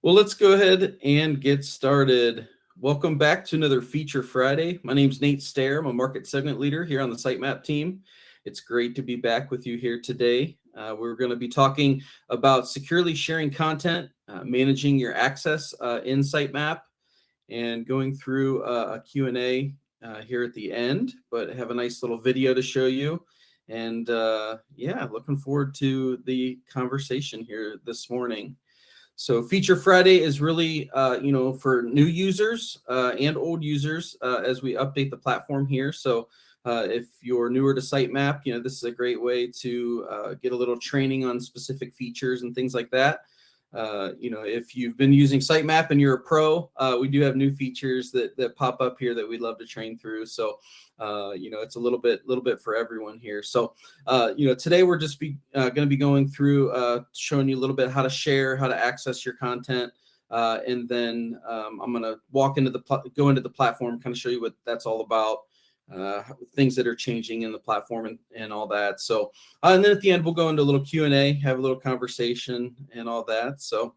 Well, let's go ahead and get started. Welcome back to another Feature Friday. My name's Nate Stair. I'm a market segment leader here on the SiteMap team. It's great to be back with you here today. We're going to be talking about securely sharing content, managing your access in SiteMap, and going through a Q&A here at the end, but have a nice little video to show you. And yeah, looking forward to the conversation here this morning. So Feature Friday is really, for new users and old users as we update the platform here. So if you're newer to SiteMap, this is a great way to get a little training on specific features and things like that. If you've been using SiteMap and you're a pro, we do have new features that pop up here that we'd love to train through. So, it's a little bit for everyone here. So, today we're just going to be going through showing you a little bit how to share, how to access your content. And then I'm going to go into the platform, kind of show you what that's all about. Things that are changing in the platform and all that. So, and then at the end, we'll go into a little Q&A, have a little conversation and all that. So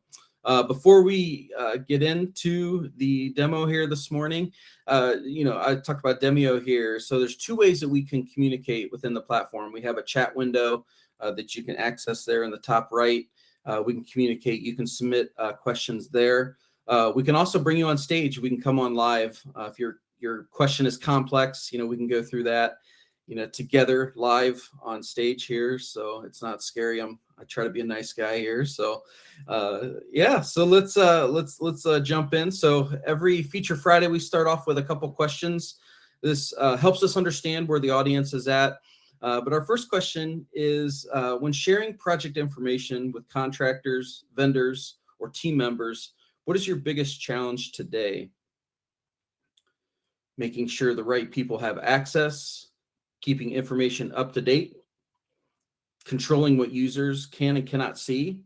before we get into the demo here this morning, I talked about demo here. So there's two ways that we can communicate within the platform. We have a chat window that you can access there in the top right. We can communicate. You can submit questions there. We can also bring you on stage. We can come on live if your question is complex, we can go through that, together live on stage here. So it's not scary. I try to be a nice guy here. So, so let's jump in. So every Feature Friday, we start off with a couple questions. This helps us understand where the audience is at. But our first question is, when sharing project information with contractors, vendors, or team members, what is your biggest challenge today? Making sure the right people have access, keeping information up to date, controlling what users can and cannot see,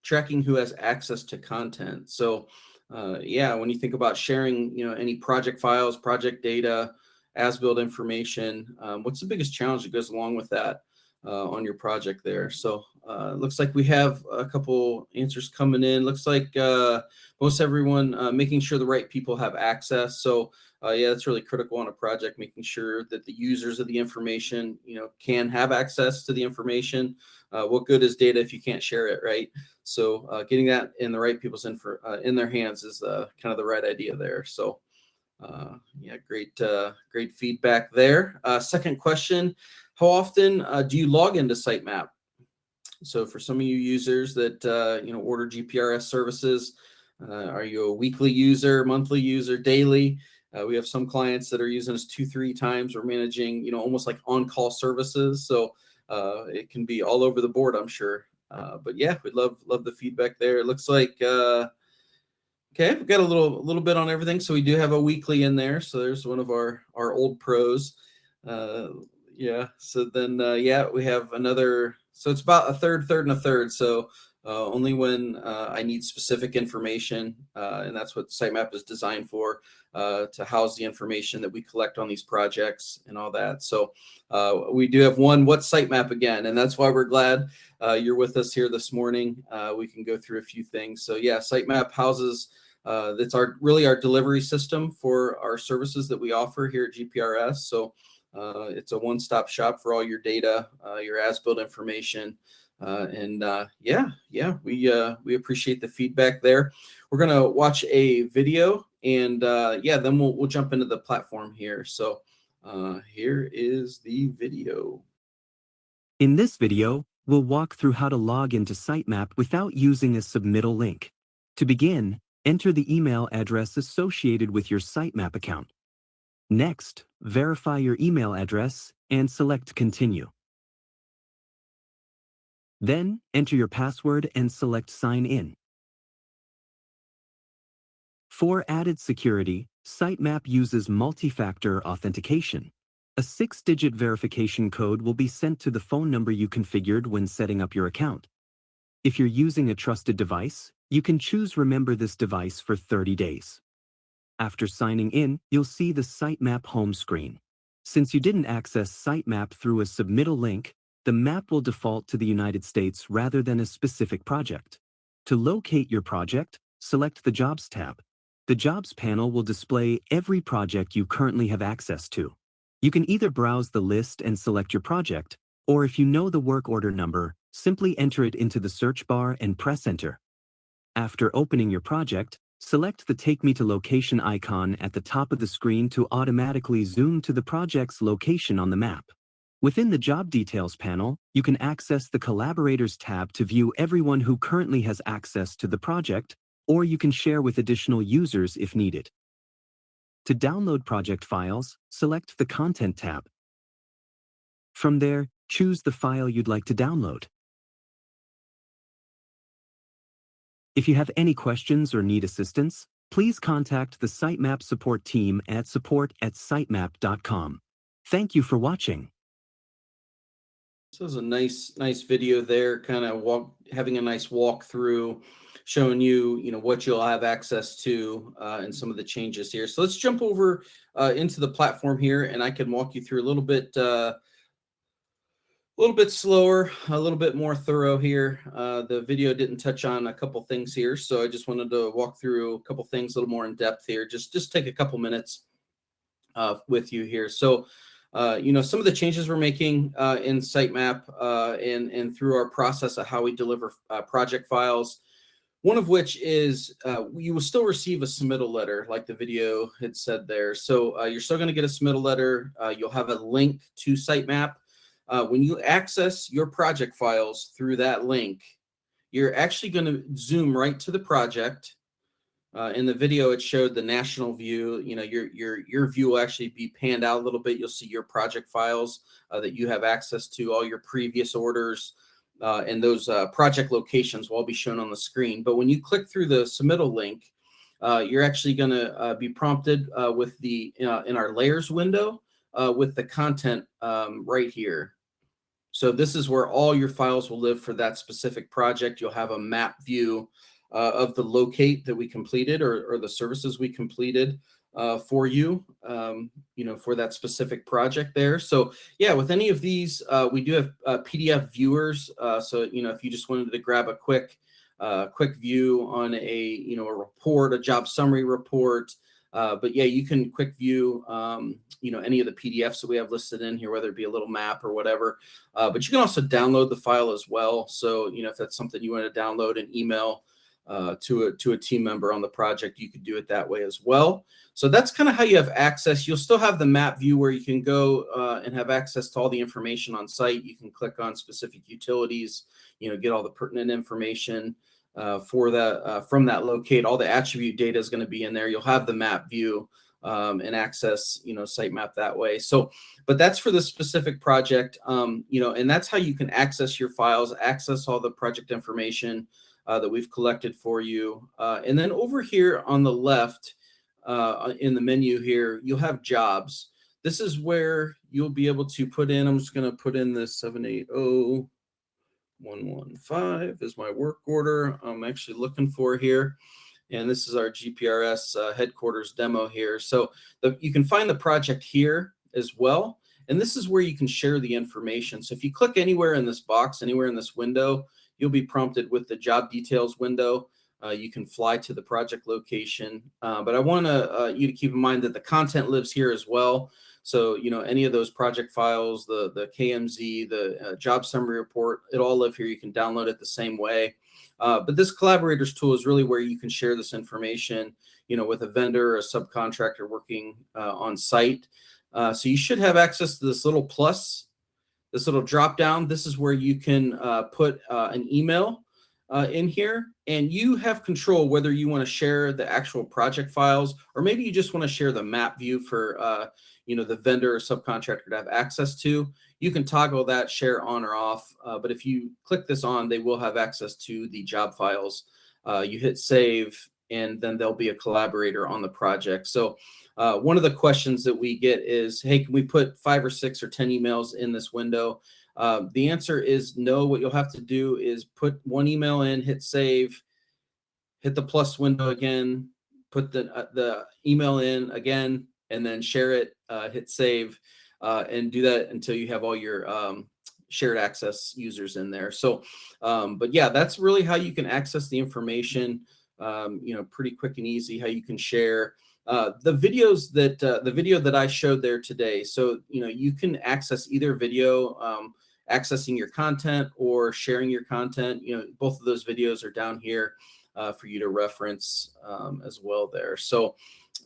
tracking who has access to content. So when you think about sharing, any project files, project data, as-built information, what's the biggest challenge that goes along with that on your project there? So looks like we have a couple answers coming in. Looks like most everyone making sure the right people have access. So that's really critical on a project, making sure that the users of the information, can have access to the information. What good is data if you can't share it, right? So getting that in the right people's in their hands is kind of the right idea there. So great feedback there. Second question, how often do you log into SiteMap? So for some of you users that order GPRS services, are you a weekly user, monthly user, daily? We have some clients that are using us 2-3 times. We're managing, almost like on-call services. So it can be all over the board, I'm sure. But yeah, we'd love the feedback there. It looks like, okay, we've got a little bit on everything. So we do have a weekly in there. So there's one of our old pros. So then, we have another. So it's about a third, and a third. So only when I need specific information, and that's what SiteMap is designed for, to house the information that we collect on these projects and all that. So we do have one, what's SiteMap again? And that's why we're glad you're with us here this morning. We can go through a few things. So yeah, SiteMap houses, that's our delivery system for our services that we offer here at GPRS. So it's a one-stop shop for all your data, your as-built information. We appreciate the feedback there. We're going to watch a video and then we'll jump into the platform here. So here is the video. In this video, we'll walk through how to log into SiteMap without using a submittal link. To begin, enter the email address associated with your SiteMap account. Next, verify your email address and select Continue. Then, enter your password and select Sign In. For added security, SiteMap uses multifactor authentication. A 6-digit verification code will be sent to the phone number you configured when setting up your account. If you're using a trusted device, you can choose Remember this device for 30 days. After signing in, you'll see the SiteMap home screen. Since you didn't access SiteMap through a submittal link, the map will default to the United States rather than a specific project. To locate your project, select the Jobs tab. The Jobs panel will display every project you currently have access to. You can either browse the list and select your project, or if you know the work order number, simply enter it into the search bar and press Enter. After opening your project, select the Take Me to Location icon at the top of the screen to automatically zoom to the project's location on the map. Within the Job Details panel, you can access the Collaborators tab to view everyone who currently has access to the project, or you can share with additional users if needed. To download project files, select the Content tab. From there, choose the file you'd like to download. If you have any questions or need assistance, please contact the SiteMap support team at support@sitemap.com. Thank you for watching. This was a nice video there, kind of having a nice walkthrough, showing you, what you'll have access to and some of the changes here. So let's jump over into the platform here, and I can walk you through a little bit slower, a little bit more thorough here. The video didn't touch on a couple things here, so I just wanted to walk through a couple things a little more in depth here. Just take a couple minutes with you here. So, some of the changes we're making in SiteMap and through our process of how we deliver project files. One of which is you will still receive a submittal letter, like the video had said there. So you're still going to get a submittal letter. You'll have a link to SiteMap. When you access your project files through that link, you're actually going to zoom right to the project. In the video, it showed the national view. Your view will actually be panned out a little bit. You'll see your project files that you have access to, all your previous orders, and those project locations will all be shown on the screen. But when you click through the submittal link, you're actually going to be prompted with in our layers window with the content right here. So this is where all your files will live for that specific project. You'll have a map view of the locate that we completed or the services we completed for you, for that specific project there. So yeah, with any of these, we do have PDF viewers. So, if you just wanted to grab a quick view on a report, a job summary report, but yeah, you can quick view, any of the PDFs that we have listed in here, whether it be a little map or whatever. But you can also download the file as well. So, if that's something you want to download and email to a team member on the project, you could do it that way as well. So that's kind of how you have access. You'll still have the map view where you can go and have access to all the information on site. You can click on specific utilities, get all the pertinent information for that from that locate. All the attribute data is going to be in there. You'll have the map view and access, SiteMap that way. So, but that's for the specific project, and that's how you can access your files, access all the project information that we've collected for you. And then over here on the left, in the menu here, you'll have jobs. This is where you'll be able to put in, I'm just going to put in this 780115 is my work order I'm actually looking for here. And this is our GPRS headquarters demo here. So you can find the project here as well. And this is where you can share the information. So if you click anywhere in this box, anywhere in this window, you'll be prompted with the job details window. You can fly to the project location. But I want you to keep in mind that the content lives here as well. So, any of those project files, the KMZ, the job summary report, it all live here. You can download it the same way. But this collaborators tool is really where you can share this information, with a vendor or a subcontractor working on site. So you should have access to this little plus, this little drop down. This is where you can put an email in here, and you have control whether you want to share the actual project files, or maybe you just want to share the map view for the vendor or subcontractor to have access to. You can toggle that share on or off, but if you click this on, they will have access to the job files. You hit save, and then there'll be a collaborator on the project. So one of the questions that we get is, hey, can we put 5 or 6 or 10 emails in this window? The answer is no. What you'll have to do is put one email in, hit save, hit the plus window again, put the email in again, and then share it, hit save, and do that until you have all your shared access users in there. So, but yeah, that's really how you can access the information pretty quick and easy how you can share the videos that the video that I showed there today. So, you can access either video, accessing your content or sharing your content. Both of those videos are down here for you to reference as well there. So,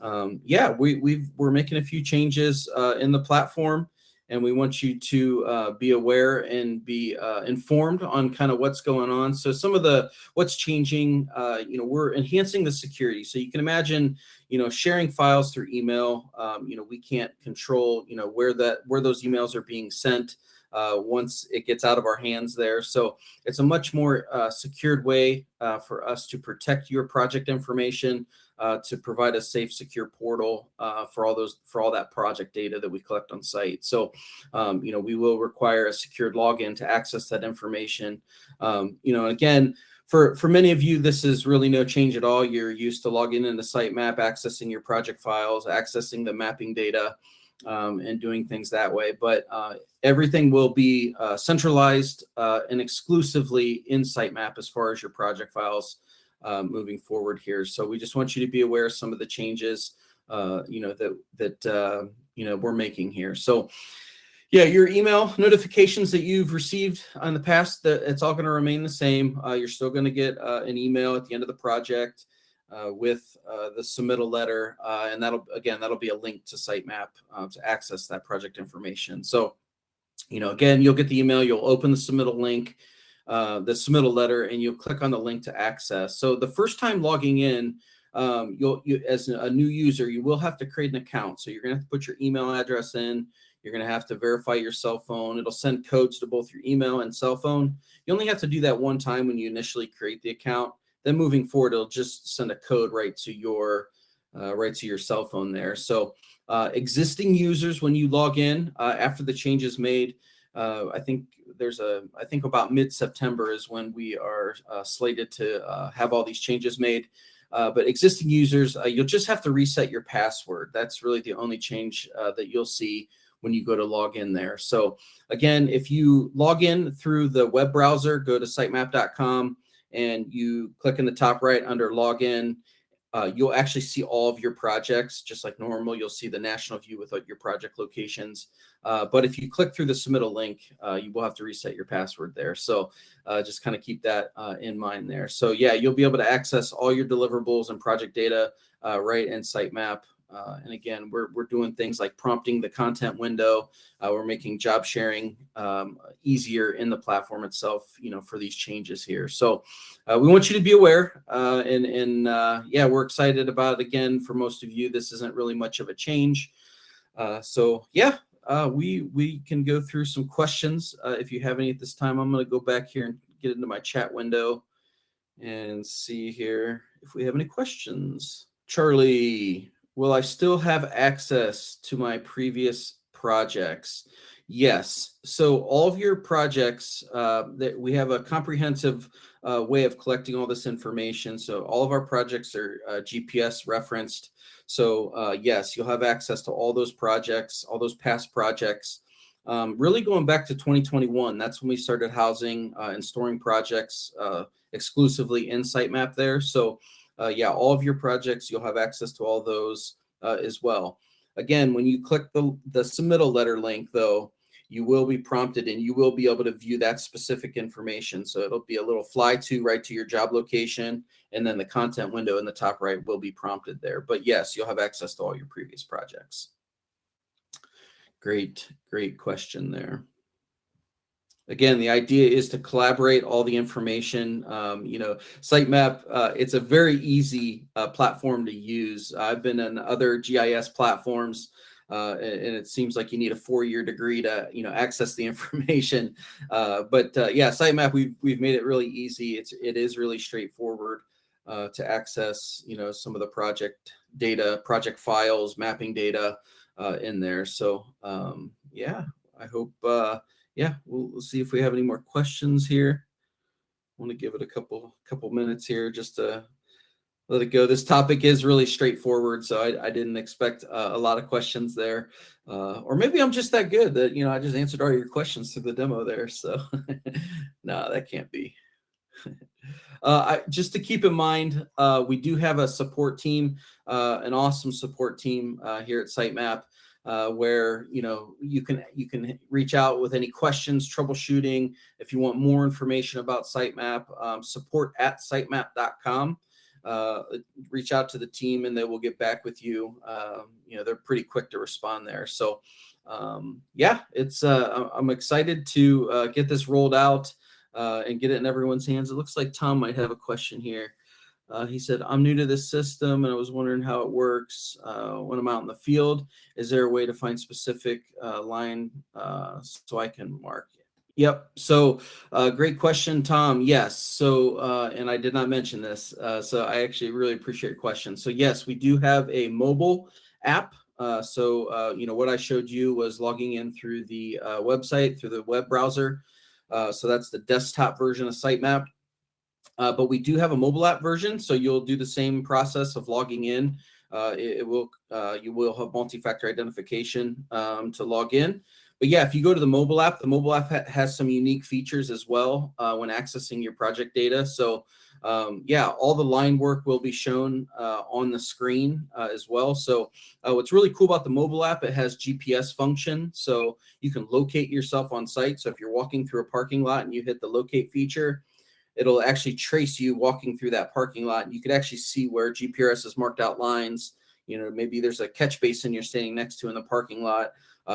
we're making a few changes in the platform, and we want you to be aware and be informed on kind of what's going on. So some of what's changing, we're enhancing the security. So you can imagine, sharing files through email. We can't control, where those emails are being sent once it gets out of our hands there. So it's a much more secured way for us to protect your project information, to provide a safe, secure portal for all that project data that we collect on site. So, we will require a secured login to access that information. Again, for many of you, this is really no change at all. You're used to logging into SiteMap, accessing your project files, accessing the mapping data, and doing things that way. But everything will be centralized and exclusively in SiteMap as far as your project files moving forward here. So we just want you to be aware of some of the changes, that we're making here. So yeah, your email notifications that you've received in the past, that it's all going to remain the same. You're still going to get an email at the end of the project with the submittal letter, and that'll be a link to SiteMap to access that project information. So, again, you'll get the email, you'll open the submittal link, the submittal letter, and you'll click on the link to access. So the first time logging in, you as a new user, you will have to create an account. So you're going to have to put your email address in. You're going to have to verify your cell phone. It'll send codes to both your email and cell phone. You only have to do that one time when you initially create the account. Then moving forward, it'll just send a code right to your cell phone there. So existing users, when you log in after the changes made, I think about mid-September is when we are slated to have all these changes made. But existing users, you'll just have to reset your password. That's really the only change that you'll see when you go to log in there. So again, if you log in through the web browser, go to sitemap.com and you click in the top right under login, you'll actually see all of your projects just like normal. You'll see the national view with your project locations. But if you click through the submittal link, you will have to reset your password there. So just kind of keep that in mind there. So yeah, you'll be able to access all your deliverables and project data right in SiteMap. And again, we're doing things like prompting the content window. We're making job sharing easier in the platform itself, for these changes here. So we want you to be aware, and we're excited about it. Again, for most of you, this isn't really much of a change. We can go through some questions if you have any at this time. I'm going to go back here and get into my chat window and see here if we have any questions. Charlie, will I still have access to my previous projects? Yes. So all of your projects, that we have a comprehensive way of collecting all this information. So all of our projects are GPS referenced. So yes, you'll have access to all those projects, all those past projects. Really going back to 2021, that's when we started housing and storing projects exclusively in SiteMap there. So all of your projects, you'll have access to all those as well. Again, when you click the submittal letter link, though, you will be prompted and you will be able to view that specific information. So it'll be a little fly to right to your job location, and then the content window in the top right will be prompted there. But yes, you'll have access to all your previous projects. Great question there. Again, the idea is to collaborate all the information. SiteMap, it's a very easy platform to use. I've been in other GIS platforms, and it seems like you need a 4-year degree to, access the information. But SiteMap, we've made it really easy. It is really straightforward to access, some of the project data, project files, mapping data in there. So I hope. We'll see if we have any more questions here. I want to give it a couple minutes here just to let it go. This topic is really straightforward, so I didn't expect a lot of questions there. Or maybe I'm just that good that, I just answered all your questions through the demo there. So no, that can't be. Just to keep in mind, we do have a support team, an awesome support team here at SiteMap, where you can reach out with any questions, troubleshooting. If you want more information about SiteMap, support@sitemap.com. Reach out to the team and they will get back with you. They're pretty quick to respond there. So yeah, I'm excited to get this rolled out and get it in everyone's hands. It looks like Tom might have a question here. He said, I'm new to this system and I was wondering how it works when I'm out in the field. Is there a way to find specific line so I can mark it? Yep. So great question, Tom. Yes. So, and I did not mention this. So I actually really appreciate your question. So yes, we do have a mobile app. What I showed you was logging in through the website, through the web browser. So that's the desktop version of SiteMap. But we do have a mobile app version. So you'll do the same process of logging in. You will have multi-factor identification to log in. But yeah, if you go to the mobile app has some unique features as well when accessing your project data. So yeah, all the line work will be shown on the screen as well. So what's really cool about the mobile app, it has GPS function. So you can locate yourself on site. So if you're walking through a parking lot and you hit the locate feature, it'll actually trace you walking through that parking lot. And you could actually see where GPRS has marked out lines. Maybe there's a catch basin you're standing next to in the parking lot.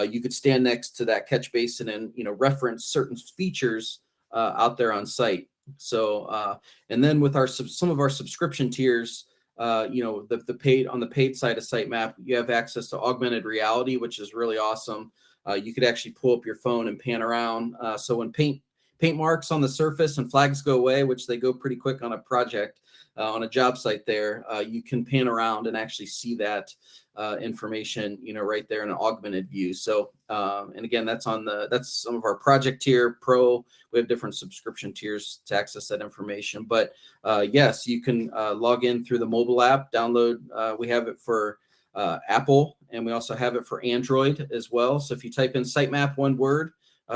You could stand next to that catch basin and reference certain features out there on site. So and then with some of our subscription tiers, the paid side of SiteMap, you have access to augmented reality, which is really awesome. You could actually pull up your phone and pan around. So when paint marks on the surface and flags go away, which they go pretty quick on a project, on a job site there, you can pan around and actually see that information, right there in an augmented view. So, and again, that's some of our project tier pro. We have different subscription tiers to access that information. But yes, you can log in through the mobile app, download. We have it for Apple, and we also have it for Android as well. So if you type in SiteMap, one word,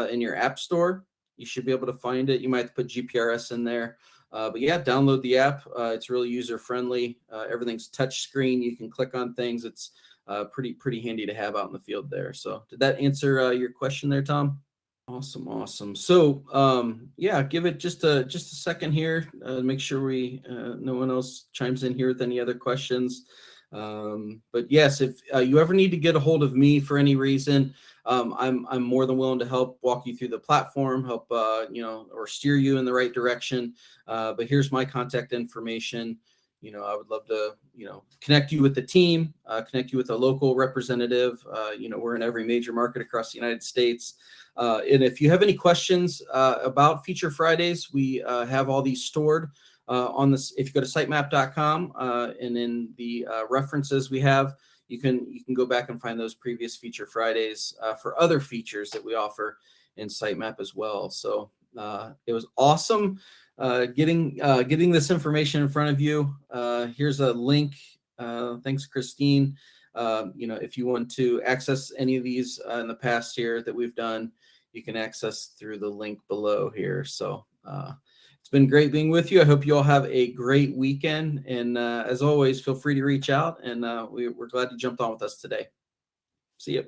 in your app store, you should be able to find it. You might have to put GPRS in there. But yeah, download the app. It's really user friendly. Everything's touch screen. You can click on things. It's pretty handy to have out in the field there. So did that answer your question there, Tom? Awesome. So yeah, give it just a second here. Make sure no one else chimes in here with any other questions. But yes, if you ever need to get a hold of me for any reason, I'm more than willing to help walk you through the platform, help or steer you in the right direction. But here's my contact information. I would love to connect you with the team, connect you with a local representative. We're in every major market across the United States. And if you have any questions about Feature Fridays, we have all these stored on this. If you go to sitemap.com and in the references we have, you can go back and find those previous Feature Fridays for other features that we offer in SiteMap as well. So it was awesome getting this information in front of you. Here's a link. Thanks, Christine. If you want to access any of these in the past here that we've done, you can access through the link below here. So it's been great being with you. I hope you all have a great weekend. And as always, feel free to reach out. And we're glad you jumped on with us today. See you.